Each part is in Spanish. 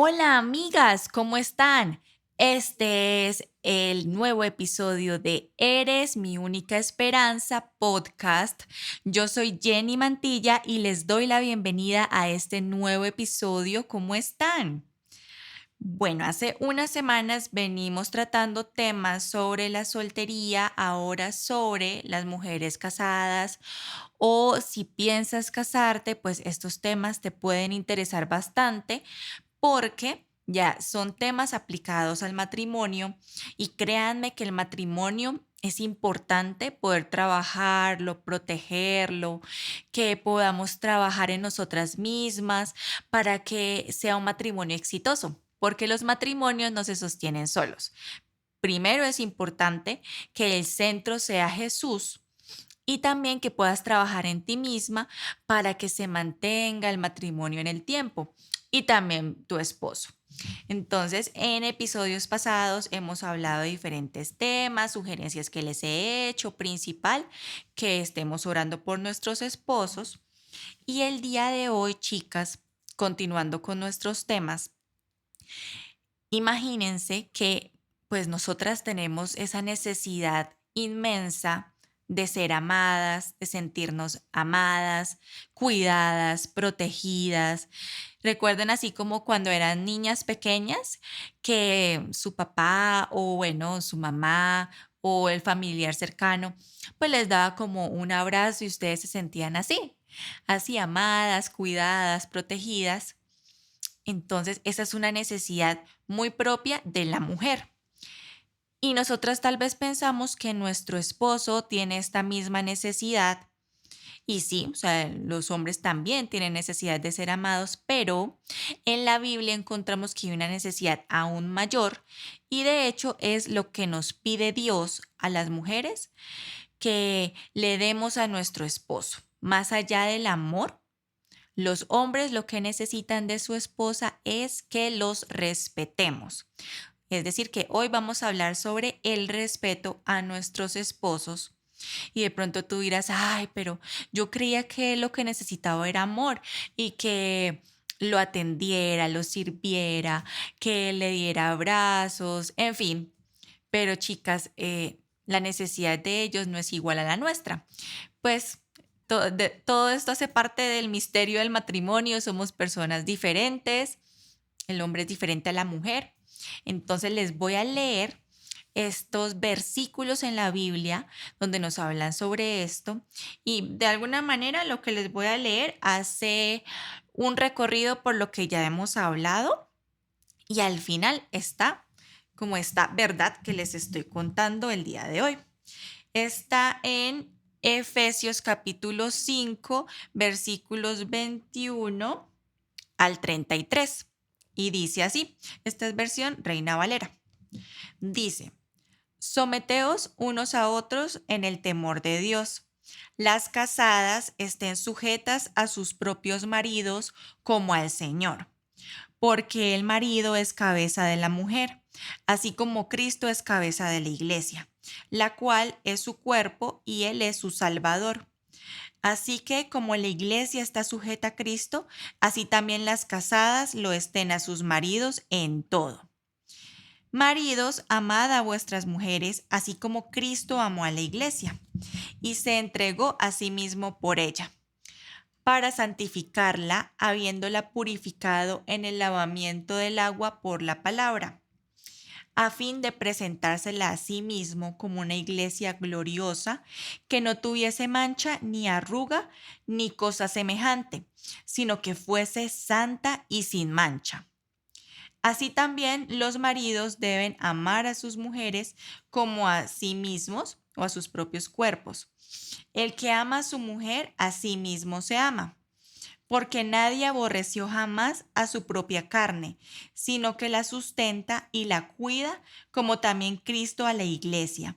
Hola amigas, ¿cómo están? Este es el nuevo episodio de Eres mi única esperanza podcast. Yo soy Jenny Mantilla y les doy la bienvenida a este nuevo episodio. ¿Cómo están? Bueno, hace unas semanas venimos tratando temas sobre la soltería, ahora sobre las mujeres casadas o si piensas casarte, pues estos temas te pueden interesar bastante porque ya son temas aplicados al matrimonio y créanme que el matrimonio es importante poder trabajarlo, protegerlo, que podamos trabajar en nosotras mismas para que sea un matrimonio exitoso, porque los matrimonios no se sostienen solos. Primero es importante que el centro sea Jesús y también que puedas trabajar en ti misma para que se mantenga el matrimonio en el tiempo y también tu esposo. Entonces, en episodios pasados hemos hablado de diferentes temas, sugerencias que les he hecho, principal, que estemos orando por nuestros esposos. Y el día de hoy, chicas, continuando con nuestros temas, imagínense que pues nosotras tenemos esa necesidad inmensa de ser amadas, de sentirnos amadas, cuidadas, protegidas. Recuerden así como cuando eran niñas pequeñas que su papá o bueno, su mamá o el familiar cercano pues les daba como un abrazo y ustedes se sentían así amadas, cuidadas, protegidas. Entonces, esa es una necesidad muy propia de la mujer. Y nosotras tal vez pensamos que nuestro esposo tiene esta misma necesidad. Y sí, o sea, los hombres también tienen necesidad de ser amados, pero en la Biblia encontramos que hay una necesidad aún mayor y de hecho es lo que nos pide Dios a las mujeres, que le demos a nuestro esposo. Más allá del amor, los hombres lo que necesitan de su esposa es que los respetemos. Es decir, que hoy vamos a hablar sobre el respeto a nuestros esposos. Y de pronto tú dirás, ay, pero yo creía que lo que necesitaba era amor y que lo atendiera, lo sirviera, que le diera abrazos, en fin. Pero chicas, la necesidad de ellos no es igual a la nuestra. Pues todo esto hace parte del misterio del matrimonio, somos personas diferentes, el hombre es diferente a la mujer. Entonces les voy a leer estos versículos en la Biblia donde nos hablan sobre esto y de alguna manera lo que les voy a leer hace un recorrido por lo que ya hemos hablado y al final está como esta verdad que les estoy contando el día de hoy. Está en Efesios capítulo 5, versículos 21 al 33. Y dice así, esta es versión Reina Valera. Dice, someteos unos a otros en el temor de Dios. Las casadas estén sujetas a sus propios maridos como al Señor, porque el marido es cabeza de la mujer, así como Cristo es cabeza de la iglesia, la cual es su cuerpo y él es su Salvador. Así que como la iglesia está sujeta a Cristo, así también las casadas lo estén a sus maridos en todo. Maridos, amad a vuestras mujeres, así como Cristo amó a la iglesia y se entregó a sí mismo por ella, para santificarla, habiéndola purificado en el lavamiento del agua por la palabra, a fin de presentársela a sí mismo como una iglesia gloriosa, que no tuviese mancha, ni arruga, ni cosa semejante, sino que fuese santa y sin mancha. Así también los maridos deben amar a sus mujeres como a sí mismos o a sus propios cuerpos. El que ama a su mujer, a sí mismo se ama, porque nadie aborreció jamás a su propia carne, sino que la sustenta y la cuida, como también Cristo a la iglesia,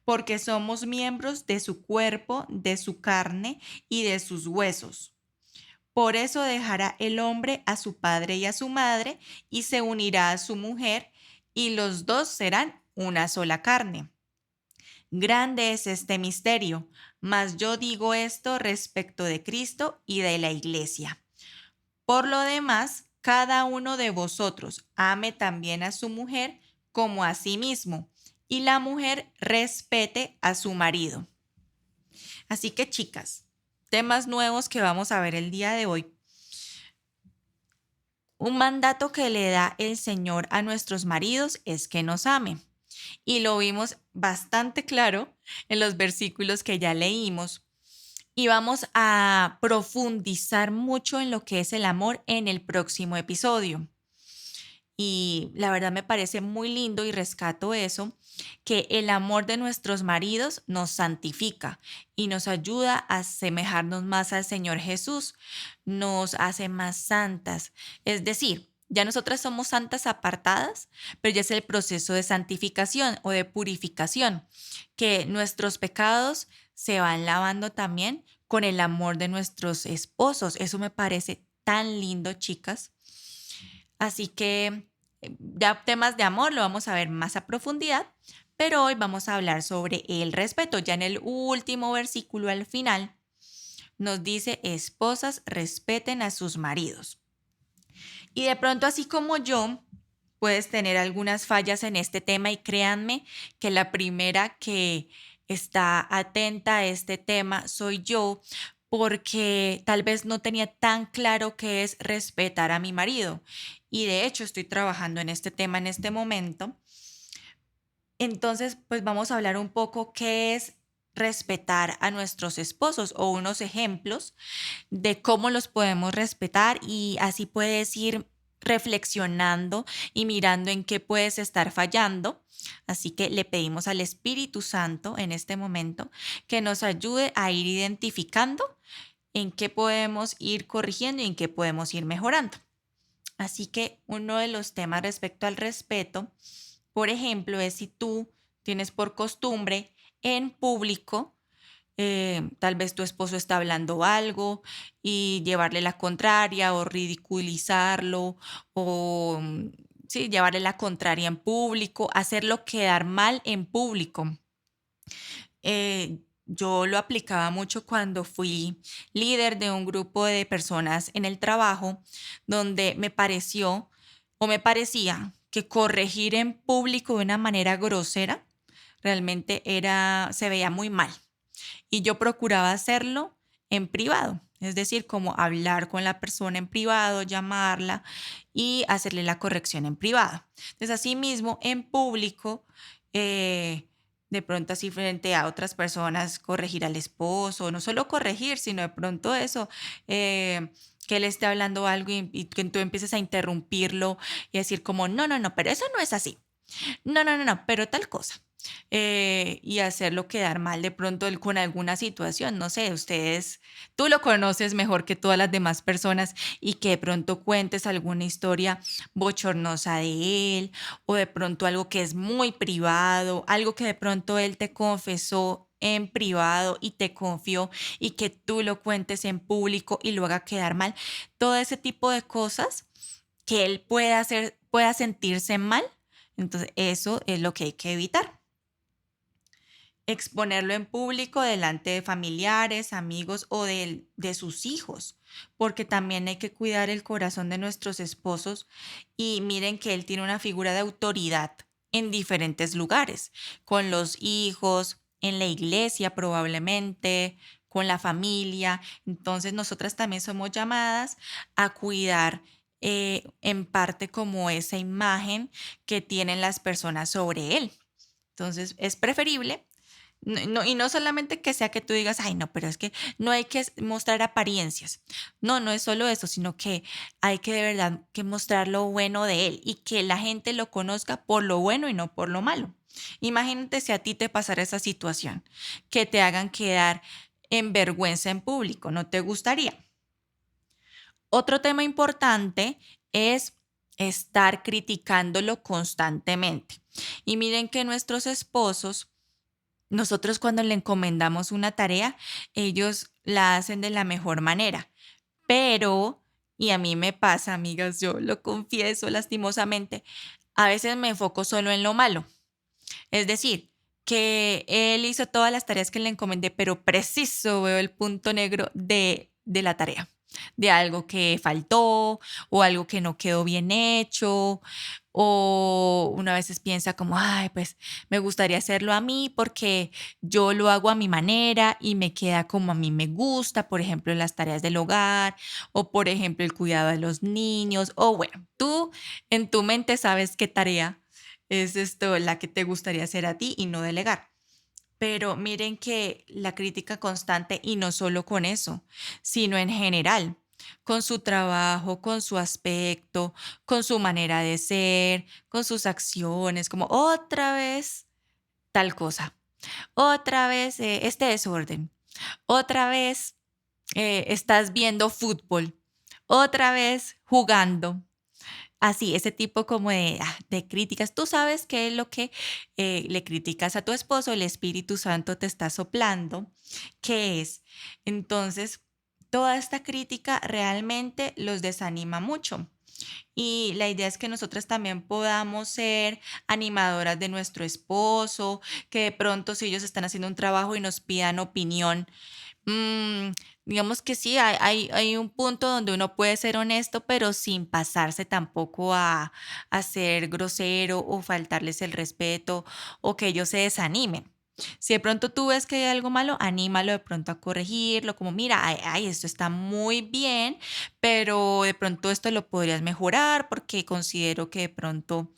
porque somos miembros de su cuerpo, de su carne y de sus huesos. Por eso dejará el hombre a su padre y a su madre, y se unirá a su mujer, y los dos serán una sola carne. Grande es este misterio, mas yo digo esto respecto de Cristo y de la iglesia. Por lo demás, cada uno de vosotros ame también a su mujer como a sí mismo, y la mujer respete a su marido. Así que, chicas, temas nuevos que vamos a ver el día de hoy. Un mandato que le da el Señor a nuestros maridos es que nos amen. Y lo vimos bastante claro en los versículos que ya leímos. Y vamos a profundizar mucho en lo que es el amor en el próximo episodio. Y la verdad me parece muy lindo y rescato eso, que el amor de nuestros maridos nos santifica y nos ayuda a asemejarnos más al Señor Jesús, nos hace más santas. Es decir, ya nosotras somos santas apartadas, pero ya es el proceso de santificación o de purificación, que nuestros pecados se van lavando también con el amor de nuestros esposos. Eso me parece tan lindo, chicas. Así que ya temas de amor lo vamos a ver más a profundidad, pero hoy vamos a hablar sobre el respeto. Ya en el último versículo al final nos dice, esposas, respeten a sus maridos. Y de pronto, así como yo, puedes tener algunas fallas en este tema y créanme que la primera que está atenta a este tema soy yo, porque tal vez no tenía tan claro qué es respetar a mi marido. Y de hecho estoy trabajando en este tema en este momento. Entonces, pues vamos a hablar un poco qué es respetar a nuestros esposos o unos ejemplos de cómo los podemos respetar y así puedes ir reflexionando y mirando en qué puedes estar fallando. Así que le pedimos al Espíritu Santo en este momento que nos ayude a ir identificando en qué podemos ir corrigiendo y en qué podemos ir mejorando. Así que uno de los temas respecto al respeto, por ejemplo, es si tú tienes por costumbre en público, tal vez tu esposo está hablando algo y llevarle la contraria o ridiculizarlo o sí, llevarle la contraria en público, hacerlo quedar mal en público. Yo lo aplicaba mucho cuando fui líder de un grupo de personas en el trabajo, donde me pareció o me parecía que corregir en público de una manera grosera realmente se veía muy mal. Y yo procuraba hacerlo en privado, es decir, como hablar con la persona en privado, llamarla y hacerle la corrección en privado. Entonces, asimismo, en público, de pronto así frente a otras personas, corregir al esposo, no solo corregir, sino de pronto eso, que él esté hablando algo y que tú empieces a interrumpirlo y decir como, no, no, no, pero eso no es así. No, no, no, no, pero tal cosa. Y hacerlo quedar mal de pronto él con alguna situación, no sé, tú lo conoces mejor que todas las demás personas y que de pronto cuentes alguna historia bochornosa de él o de pronto algo que es muy privado, algo que de pronto él te confesó en privado y te confió y que tú lo cuentes en público y lo haga quedar mal. Todo ese tipo de cosas que él pueda sentirse mal. Entonces, eso es lo que hay que evitar. Exponerlo en público delante de familiares, amigos o de sus hijos, porque también hay que cuidar el corazón de nuestros esposos y miren que él tiene una figura de autoridad en diferentes lugares, con los hijos, en la iglesia probablemente, con la familia. Entonces nosotras también somos llamadas a cuidar en parte como esa imagen que tienen las personas sobre él. Entonces es preferible y no solamente que sea que tú digas, ay, no, pero es que no hay que mostrar apariencias. No, no es solo eso, sino que hay que de verdad que mostrar lo bueno de él y que la gente lo conozca por lo bueno y no por lo malo. Imagínate si a ti te pasara esa situación, que te hagan quedar en vergüenza en público, ¿no te gustaría? Otro tema importante es estar criticándolo constantemente. Y miren que nuestros esposos nosotros cuando le encomendamos una tarea, ellos la hacen de la mejor manera, pero, y a mí me pasa, amigas, yo lo confieso lastimosamente, a veces me enfoco solo en lo malo. Es decir, que él hizo todas las tareas que le encomendé, pero preciso veo el punto negro de la tarea. de algo que faltó o algo que no quedó bien hecho, o una veces piensa como, ay, pues me gustaría hacerlo a mí porque yo lo hago a mi manera y me queda como a mí me gusta, por ejemplo, las tareas del hogar o por ejemplo el cuidado de los niños, o bueno, tú en tu mente sabes qué tarea es esto la que te gustaría hacer a ti y no delegar. Pero miren que la crítica constante, y no solo con eso, sino en general, con su trabajo, con su aspecto, con su manera de ser, con sus acciones, como otra vez tal cosa, otra vez este desorden, otra vez estás viendo fútbol, otra vez jugando. Así, ese tipo como de críticas. Tú sabes qué es lo que le criticas a tu esposo, el Espíritu Santo te está soplando, ¿qué es? Entonces, toda esta crítica realmente los desanima mucho. Y la idea es que nosotras también podamos ser animadoras de nuestro esposo, que de pronto si ellos están haciendo un trabajo y nos pidan opinión, Mm, digamos que sí, hay un punto donde uno puede ser honesto, pero sin pasarse tampoco a ser grosero o faltarles el respeto o que ellos se desanimen. Si de pronto tú ves que hay algo malo, anímalo de pronto a corregirlo, como mira, ay, esto está muy bien, pero de pronto esto lo podrías mejorar porque considero que de pronto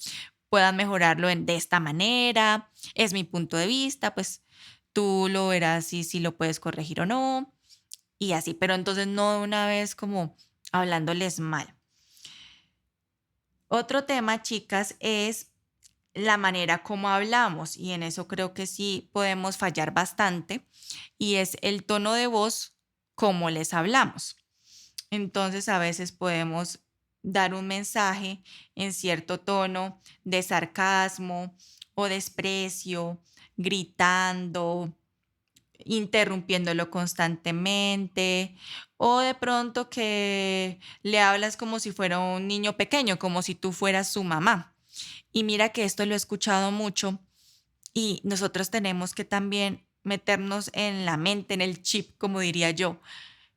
puedan mejorarlo de esta manera, es mi punto de vista, pues tú lo verás si lo puedes corregir o no, y así, pero entonces no de una vez como hablándoles mal. Otro tema, chicas, es la manera como hablamos, y en eso creo que sí podemos fallar bastante, y es el tono de voz, como les hablamos. Entonces, a veces podemos dar un mensaje en cierto tono de sarcasmo o desprecio, gritando, interrumpiéndolo constantemente, o de pronto que le hablas como si fuera un niño pequeño, como si tú fueras su mamá. Y mira que esto lo he escuchado mucho y nosotros tenemos que también meternos en la mente, en el chip, como diría yo,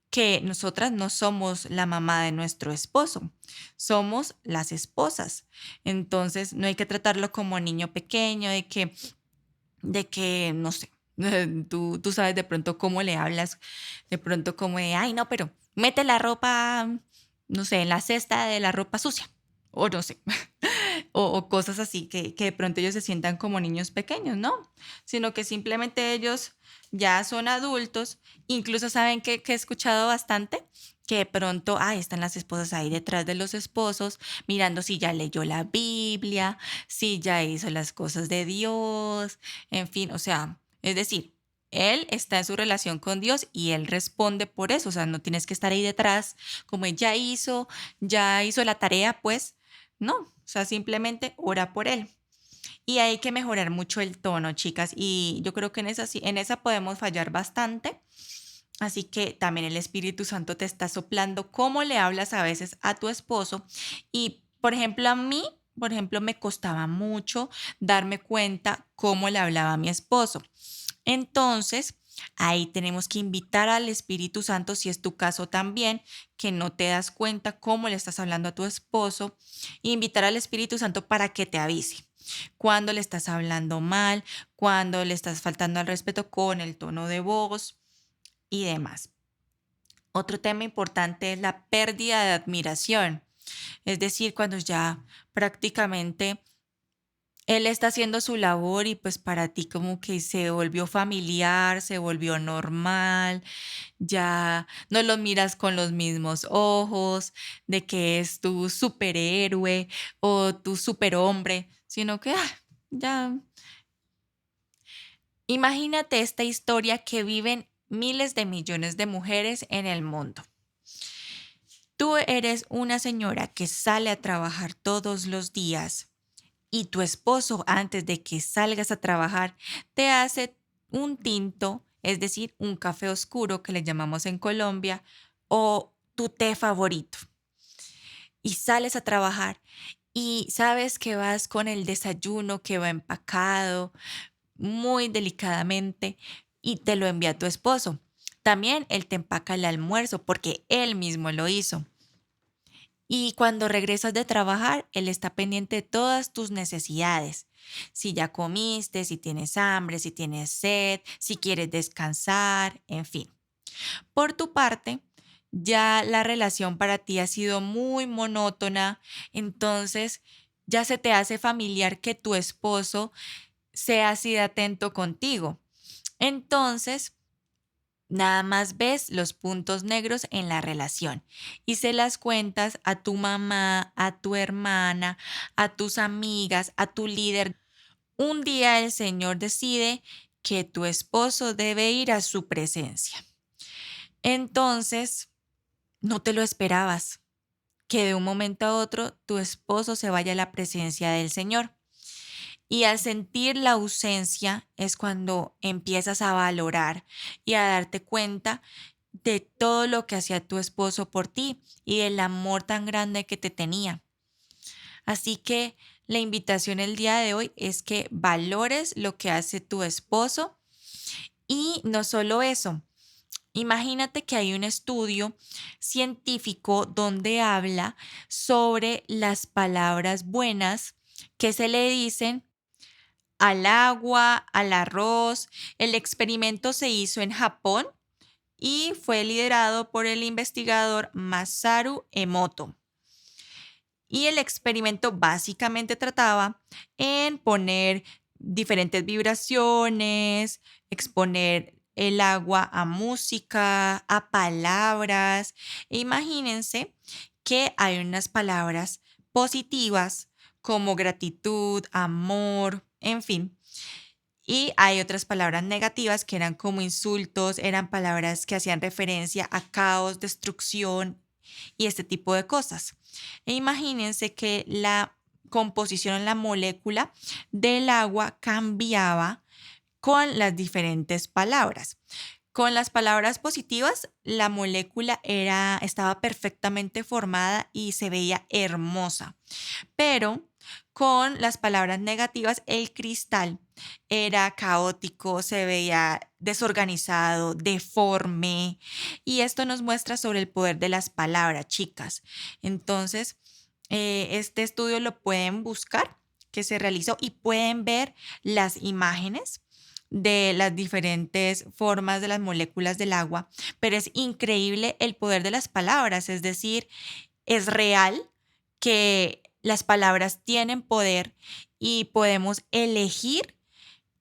que nosotras no somos la mamá de nuestro esposo, somos las esposas. Entonces, no hay que tratarlo como niño pequeño, de que, no sé, tú sabes de pronto cómo le hablas, de pronto como de, ay, no, pero mete la ropa, no sé, en la cesta de la ropa sucia, o no sé, o cosas así, que de pronto ellos se sientan como niños pequeños, ¿no? Sino que simplemente ellos ya son adultos, incluso saben que he escuchado bastante, que de pronto, ay, están las esposas ahí detrás de los esposos, mirando si ya leyó la Biblia, si ya hizo las cosas de Dios, en fin, o sea, es decir, él está en su relación con Dios y él responde por eso, o sea, no tienes que estar ahí detrás como él ya hizo la tarea, pues no, o sea, simplemente ora por él. Y hay que mejorar mucho el tono, chicas, y yo creo que en esa, en esa podemos fallar bastante. Así que también el Espíritu Santo te está soplando cómo le hablas a veces a tu esposo. Y, por ejemplo, a mí, por ejemplo, me costaba mucho darme cuenta cómo le hablaba a mi esposo. Entonces, ahí tenemos que invitar al Espíritu Santo, si es tu caso también, que no te das cuenta cómo le estás hablando a tu esposo, invitar al Espíritu Santo para que te avise cuando le estás hablando mal, cuando le estás faltando al respeto con el tono de voz y demás. Otro tema importante es la pérdida de admiración, es decir, cuando ya prácticamente él está haciendo su labor y pues para ti como que se volvió familiar, se volvió normal, ya no lo miras con los mismos ojos, de que es tu superhéroe o tu superhombre, sino que ya imagínate esta historia que viven miles de millones de mujeres en el mundo. Tú eres una señora que sale a trabajar todos los días y tu esposo, antes de que salgas a trabajar, te hace un tinto, es decir, un café oscuro que le llamamos en Colombia, o tu té favorito. Y sales a trabajar y sabes que vas con el desayuno que va empacado muy delicadamente y te lo envía tu esposo. También Él te empaca el almuerzo porque Él mismo lo hizo. Y cuando regresas de trabajar, Él está pendiente de todas tus necesidades. Si ya comiste, si tienes hambre, si tienes sed, si quieres descansar, en fin. Por tu parte, ya la relación para ti ha sido muy monótona, entonces ya se te hace familiar que tu esposo sea así de atento contigo. Entonces, nada más ves los puntos negros en la relación y se las cuentas a tu mamá, a tu hermana, a tus amigas, a tu líder. Un día el Señor decide que tu esposo debe ir a su presencia. Entonces, no te lo esperabas, que de un momento a otro tu esposo se vaya a la presencia del Señor. Y al sentir la ausencia es cuando empiezas a valorar y a darte cuenta de todo lo que hacía tu esposo por ti y del amor tan grande que te tenía. Así que la invitación el día de hoy es que valores lo que hace tu esposo y no solo eso. Imagínate que hay un estudio científico donde habla sobre las palabras buenas que se le dicen al agua, al arroz. El experimento se hizo en Japón y fue liderado por el investigador Masaru Emoto. Y el experimento básicamente trataba en poner diferentes vibraciones, exponer el agua a música, a palabras. E imagínense que hay unas palabras positivas como gratitud, amor, en fin. Y hay otras palabras negativas que eran como insultos, eran palabras que hacían referencia a caos, destrucción y este tipo de cosas. E imagínense que la composición en la molécula del agua cambiaba con las diferentes palabras. Con las palabras positivas, la molécula estaba perfectamente formada y se veía hermosa, pero con las palabras negativas, el cristal era caótico, se veía desorganizado, deforme, y esto nos muestra sobre el poder de las palabras, chicas. Entonces, este estudio lo pueden buscar, que se realizó, y pueden ver las imágenes de las diferentes formas de las moléculas del agua, pero es increíble el poder de las palabras, es decir, es real que las palabras tienen poder y podemos elegir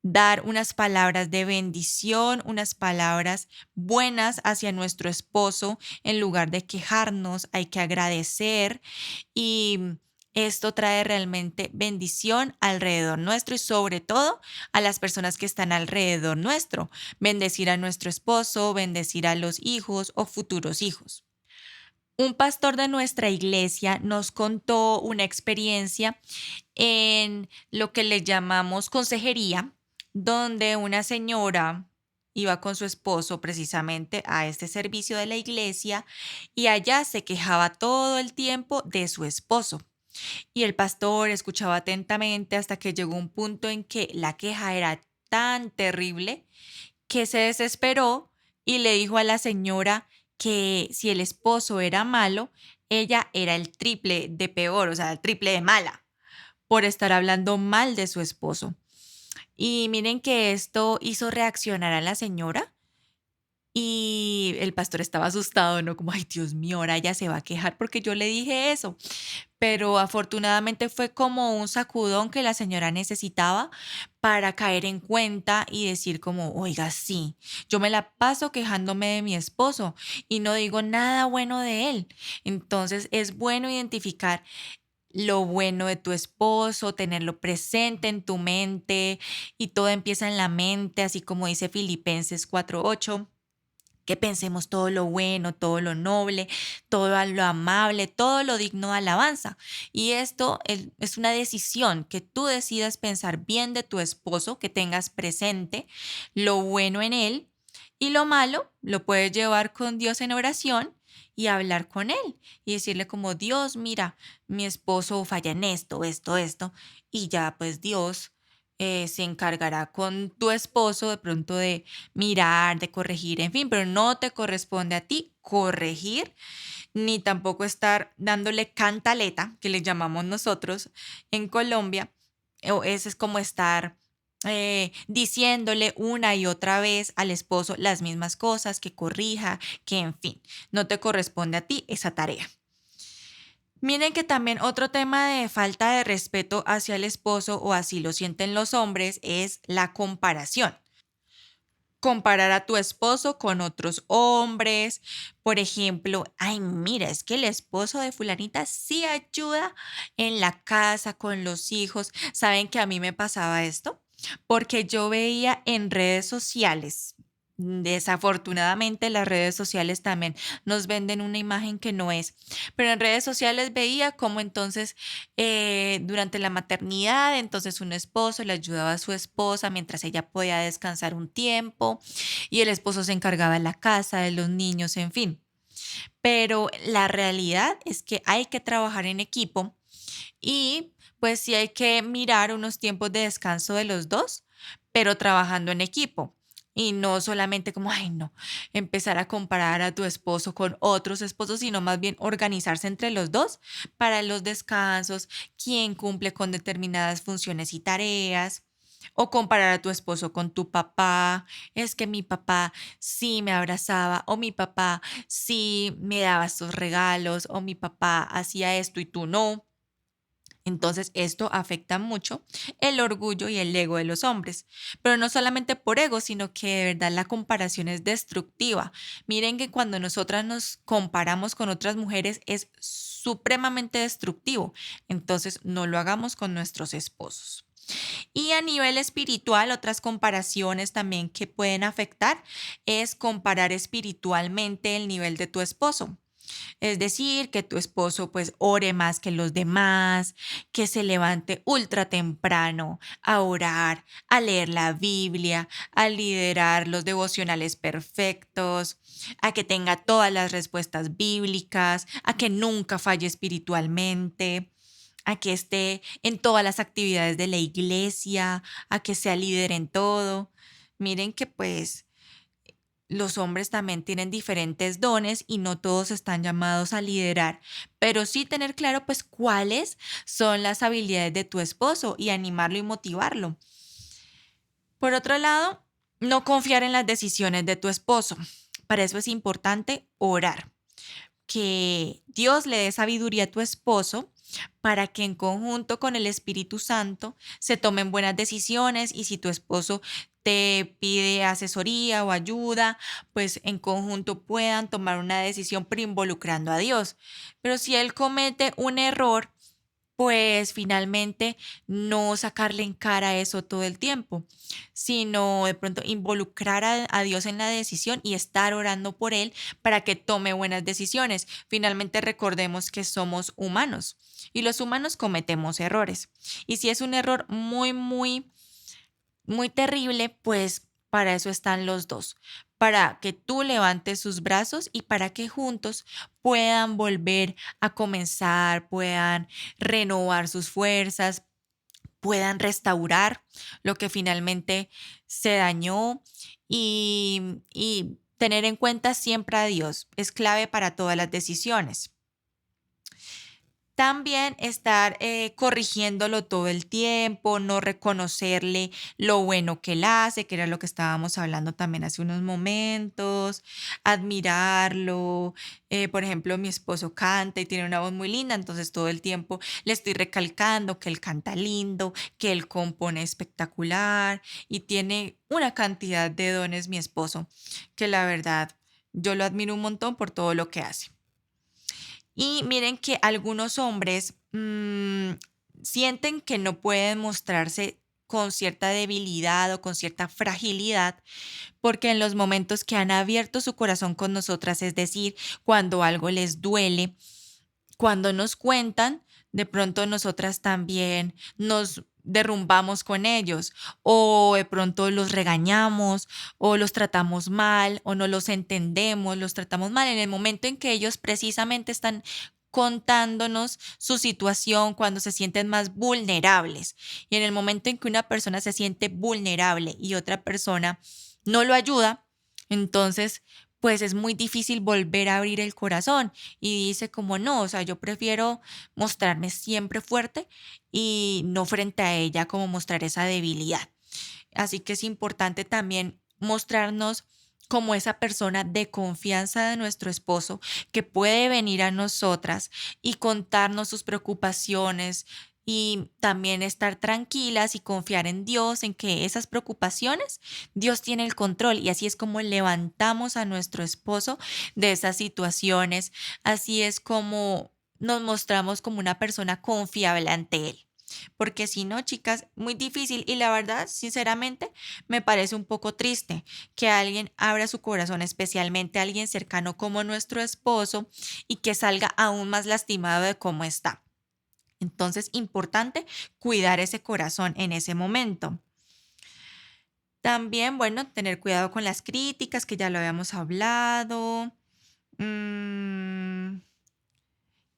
dar unas palabras de bendición, unas palabras buenas hacia nuestro esposo. En lugar de quejarnos, hay que agradecer y esto trae realmente bendición alrededor nuestro y sobre todo a las personas que están alrededor nuestro. Bendecir a nuestro esposo, bendecir a los hijos o futuros hijos. Un pastor de nuestra iglesia nos contó una experiencia en lo que le llamamos consejería, donde una señora iba con su esposo precisamente a este servicio de la iglesia y allá se quejaba todo el tiempo de su esposo. Y el pastor escuchaba atentamente hasta que llegó un punto en que la queja era tan terrible que se desesperó y le dijo a la señora que si el esposo era malo, ella era el triple de peor, o sea, el triple de mala, por estar hablando mal de su esposo. Y miren que esto hizo reaccionar a la señora y el pastor estaba asustado, ¿no? Como, ay, Dios mío, ahora ella se va a quejar porque yo le dije eso. Pero afortunadamente fue como un sacudón que la señora necesitaba para caer en cuenta y decir como, oiga, sí, yo me la paso quejándome de mi esposo y no digo nada bueno de él. Entonces es bueno identificar lo bueno de tu esposo, tenerlo presente en tu mente y todo empieza en la mente, así como dice Filipenses 4:8, que pensemos todo lo bueno, todo lo noble, todo lo amable, todo lo digno de alabanza. Y esto es una decisión, que tú decidas pensar bien de tu esposo, que tengas presente lo bueno en él y lo malo lo puedes llevar con Dios en oración y hablar con él y decirle como Dios, mira, mi esposo falla en esto, esto, esto, y ya pues Dios se encargará con tu esposo de pronto de mirar, de corregir, en fin, pero no te corresponde a ti corregir ni tampoco estar dándole cantaleta, que le llamamos nosotros en Colombia, o ese es como estar diciéndole una y otra vez al esposo las mismas cosas, que corrija, que en fin, no te corresponde a ti esa tarea. Miren que también otro tema de falta de respeto hacia el esposo, o así lo sienten los hombres, es la comparación. Comparar a tu esposo con otros hombres, por ejemplo, ay, mira, es que el esposo de fulanita sí ayuda en la casa con los hijos. ¿Saben que a mí me pasaba esto? Porque yo veía en redes sociales, desafortunadamente las redes sociales también nos venden una imagen que no es, pero en redes sociales veía cómo entonces durante la maternidad, entonces un esposo le ayudaba a su esposa mientras ella podía descansar un tiempo y el esposo se encargaba de la casa, de los niños, en fin. Pero la realidad es que hay que trabajar en equipo y pues sí hay que mirar unos tiempos de descanso de los dos, pero trabajando en equipo. Y no solamente como, ay, no, empezar a comparar a tu esposo con otros esposos, sino más bien organizarse entre los dos para los descansos, quién cumple con determinadas funciones y tareas. O comparar a tu esposo con tu papá. Es que mi papá sí me abrazaba, o mi papá sí me daba estos regalos, o mi papá hacía esto y tú no. Entonces, esto afecta mucho el orgullo y el ego de los hombres, pero no solamente por ego, sino que de verdad la comparación es destructiva. Miren que cuando nosotras nos comparamos con otras mujeres es supremamente destructivo, entonces no lo hagamos con nuestros esposos. Y a nivel espiritual, otras comparaciones también que pueden afectar es comparar espiritualmente el nivel de tu esposo. Es decir, que tu esposo pues ore más que los demás, que se levante ultra temprano a orar, a leer la Biblia, a liderar los devocionales perfectos, a que tenga todas las respuestas bíblicas, a que nunca falle espiritualmente, a que esté en todas las actividades de la iglesia, a que sea líder en todo. Miren que pues los hombres también tienen diferentes dones y no todos están llamados a liderar, pero sí tener claro pues cuáles son las habilidades de tu esposo y animarlo y motivarlo. Por otro lado, no confiar en las decisiones de tu esposo. Para eso es importante orar, que Dios le dé sabiduría a tu esposo para que en conjunto con el Espíritu Santo se tomen buenas decisiones, y si tu esposo te pide asesoría o ayuda, pues en conjunto puedan tomar una decisión, pero involucrando a Dios. Pero si él comete un error, pues finalmente no sacarle en cara eso todo el tiempo, sino de pronto involucrar a Dios en la decisión y estar orando por él para que tome buenas decisiones. Finalmente recordemos que somos humanos y los humanos cometemos errores. Y si es un error muy, muy muy terrible, pues para eso están los dos, para que tú levantes sus brazos y para que juntos puedan volver a comenzar, puedan renovar sus fuerzas, puedan restaurar lo que finalmente se dañó, y tener en cuenta siempre a Dios es clave para todas las decisiones. También estar corrigiéndolo todo el tiempo, no reconocerle lo bueno que él hace, que era lo que estábamos hablando también hace unos momentos, admirarlo. Por ejemplo, mi esposo canta y tiene una voz muy linda, entonces todo el tiempo le estoy recalcando que él canta lindo, que él compone espectacular y tiene una cantidad de dones mi esposo, que la verdad yo lo admiro un montón por todo lo que hace. Y miren que algunos hombres sienten que no pueden mostrarse con cierta debilidad o con cierta fragilidad, porque en los momentos que han abierto su corazón con nosotras, es decir, cuando algo les duele, cuando nos cuentan, de pronto nosotras también nos derrumbamos con ellos, o de pronto los regañamos o los tratamos mal o no los entendemos, los tratamos mal en el momento en que ellos precisamente están contándonos su situación cuando se sienten más vulnerables. Y en el momento en que una persona se siente vulnerable y otra persona no lo ayuda, entonces pues es muy difícil volver a abrir el corazón y dice como no, o sea, yo prefiero mostrarme siempre fuerte y no frente a ella como mostrar esa debilidad. Así que es importante también mostrarnos como esa persona de confianza de nuestro esposo que puede venir a nosotras y contarnos sus preocupaciones y también estar tranquilas y confiar en Dios, en que esas preocupaciones, Dios tiene el control y así es como levantamos a nuestro esposo de esas situaciones, así es como nos mostramos como una persona confiable ante él. Porque si no, chicas, muy difícil y la verdad, sinceramente, me parece un poco triste que alguien abra su corazón, especialmente alguien cercano como nuestro esposo, y que salga aún más lastimado de cómo está. Entonces, importante cuidar ese corazón en ese momento. También, bueno, tener cuidado con las críticas, que ya lo habíamos hablado. Mm,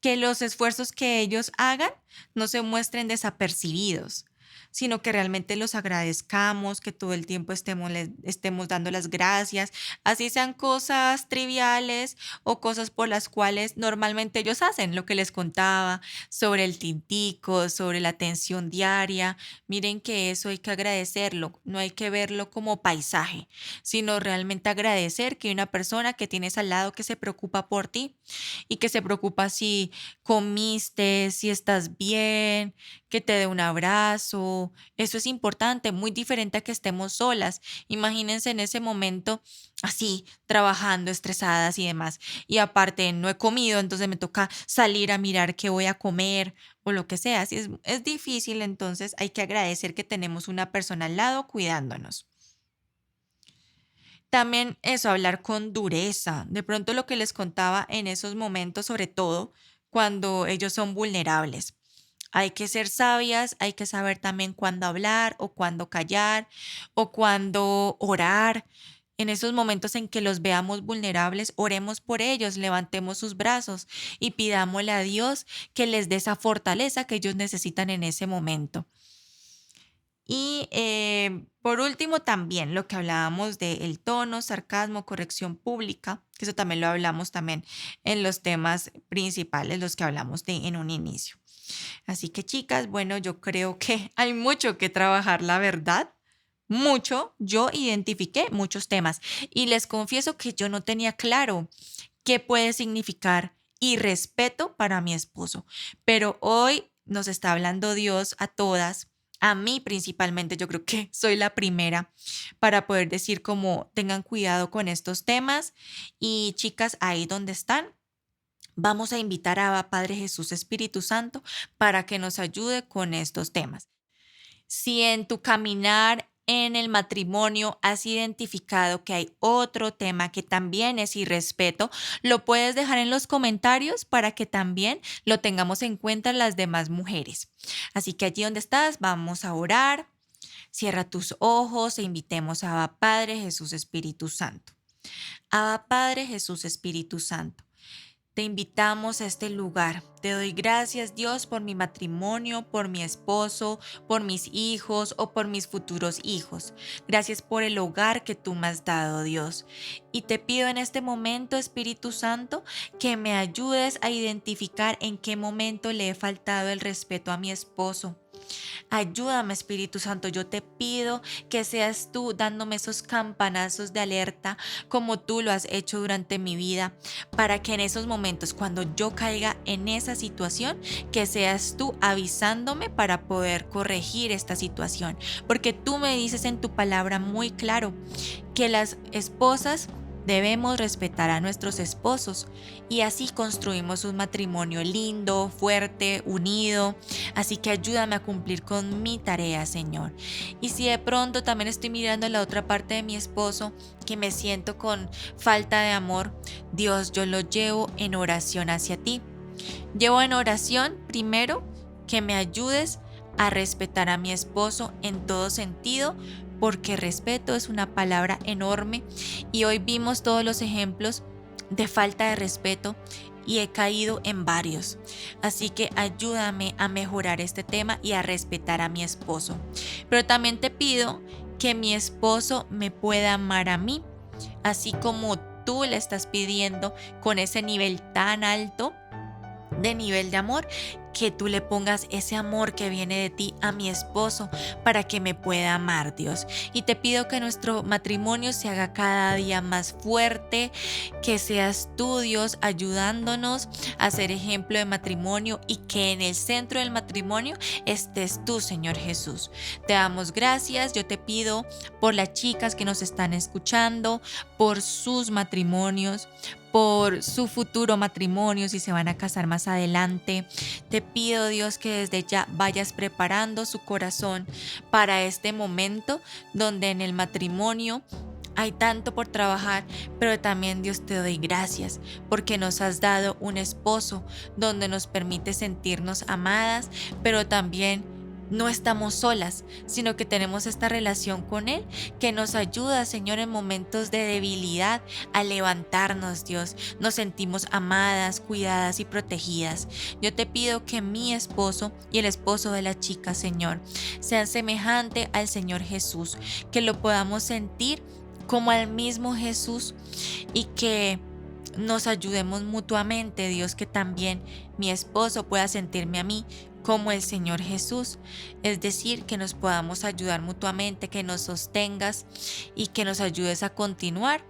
que los esfuerzos que ellos hagan no se muestren desapercibidos, sino que realmente los agradezcamos, que todo el tiempo estemos dando las gracias, así sean cosas triviales o cosas por las cuales normalmente ellos hacen, lo que les contaba sobre el tintico, sobre la atención diaria. Miren que eso hay que agradecerlo, no hay que verlo como paisaje, sino realmente agradecer que hay una persona que tienes al lado que se preocupa por ti y que se preocupa si comiste, si estás bien, que te dé un abrazo. Eso es importante, muy diferente a que estemos solas. Imagínense en ese momento así, trabajando, estresadas y demás. Y aparte, no he comido, entonces me toca salir a mirar qué voy a comer o lo que sea. Así es difícil, entonces hay que agradecer que tenemos una persona al lado cuidándonos. También eso, hablar con dureza. De pronto lo que les contaba en esos momentos, sobre todo cuando ellos son vulnerables. Hay que ser sabias, hay que saber también cuándo hablar o cuándo callar o cuándo orar. En esos momentos en que los veamos vulnerables, oremos por ellos, levantemos sus brazos y pidámosle a Dios que les dé esa fortaleza que ellos necesitan en ese momento. Y por último, también lo que hablábamos del tono, sarcasmo, corrección pública, que eso también lo hablamos también en los temas principales, los que hablamos en un inicio. Así que chicas, bueno, yo creo que hay mucho que trabajar, la verdad. Mucho, yo identifiqué muchos temas y les confieso que yo no tenía claro qué puede significar y respeto para mi esposo, pero hoy nos está hablando Dios a todas, a mí principalmente, yo creo que soy la primera para poder decir como tengan cuidado con estos temas y chicas, ahí donde están. Vamos a invitar a Padre Jesús Espíritu Santo para que nos ayude con estos temas. Si en tu caminar en el matrimonio has identificado que hay otro tema que también es irrespeto, lo puedes dejar en los comentarios para que también lo tengamos en cuenta las demás mujeres. Así que allí donde estás, vamos a orar. Cierra tus ojos e invitemos a Abba Padre Jesús Espíritu Santo. Abba Padre Jesús Espíritu Santo. Te invitamos a este lugar. Te doy gracias, Dios, por mi matrimonio, por mi esposo, por mis hijos o por mis futuros hijos. Gracias por el hogar que tú me has dado, Dios. Y te pido en este momento, Espíritu Santo, que me ayudes a identificar en qué momento le he faltado el respeto a mi esposo. Ayúdame, Espíritu Santo, yo te pido que seas tú dándome esos campanazos de alerta como tú lo has hecho durante mi vida, para que en esos momentos, cuando yo caiga en esa situación, que seas tú avisándome para poder corregir esta situación, porque tú me dices en tu palabra muy claro que las esposas debemos respetar a nuestros esposos y así construimos un matrimonio lindo, fuerte, unido. Así que ayúdame a cumplir con mi tarea, Señor. Y si de pronto también estoy mirando a la otra parte de mi esposo, que me siento con falta de amor, Dios, yo lo llevo en oración hacia ti. Llevo en oración primero que me ayudes a respetar a mi esposo en todo sentido, porque respeto es una palabra enorme y hoy vimos todos los ejemplos de falta de respeto y he caído en varios. Así que ayúdame a mejorar este tema y a respetar a mi esposo. Pero también te pido que mi esposo me pueda amar a mí, así como tú le estás pidiendo con ese nivel tan alto de nivel de amor, que tú le pongas ese amor que viene de ti a mi esposo para que me pueda amar, Dios. Y te pido que nuestro matrimonio se haga cada día más fuerte, que seas tú, Dios, ayudándonos a ser ejemplo de matrimonio y que en el centro del matrimonio estés tú, Señor Jesús. Te damos gracias. Yo te pido por las chicas que nos están escuchando, por sus matrimonios, por su futuro matrimonio, si se van a casar más adelante. Te pido, Dios, que desde ya vayas preparando su corazón para este momento donde en el matrimonio hay tanto por trabajar, pero también, Dios, te doy gracias porque nos has dado un esposo donde nos permite sentirnos amadas, pero también no estamos solas, sino que tenemos esta relación con Él que nos ayuda, Señor, en momentos de debilidad a levantarnos, Dios. Nos sentimos amadas, cuidadas y protegidas. Yo te pido que mi esposo y el esposo de la chica, Señor, sean semejantes al Señor Jesús, que lo podamos sentir como al mismo Jesús y que nos ayudemos mutuamente, Dios, que también mi esposo pueda sentirme a mí como el Señor Jesús, es decir, que nos podamos ayudar mutuamente, que nos sostengas y que nos ayudes a continuar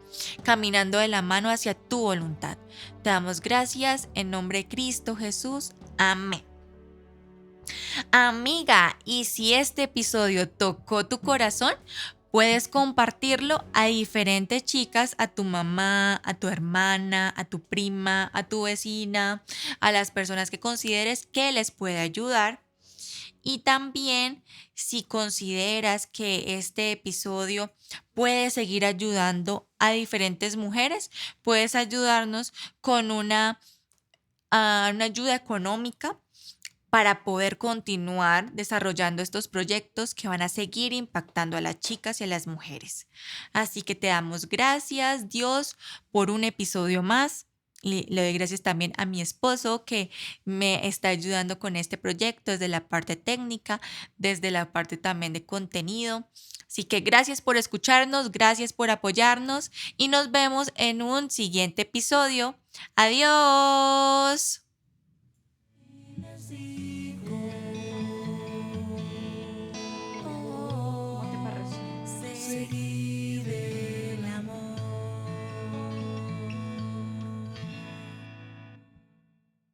caminando de la mano hacia tu voluntad. Te damos gracias en nombre de Cristo Jesús. Amén. Amiga, y si este episodio tocó tu corazón, puedes compartirlo a diferentes chicas, a tu mamá, a tu hermana, a tu prima, a tu vecina, a las personas que consideres que les puede ayudar. Y también, si consideras que este episodio puede seguir ayudando a diferentes mujeres, puedes ayudarnos con una ayuda económica para poder continuar desarrollando estos proyectos que van a seguir impactando a las chicas y a las mujeres. Así que te damos gracias, Dios, por un episodio más. Le doy gracias también a mi esposo que me está ayudando con este proyecto desde la parte técnica, desde la parte también de contenido. Así que gracias por escucharnos, gracias por apoyarnos y nos vemos en un siguiente episodio. Adiós.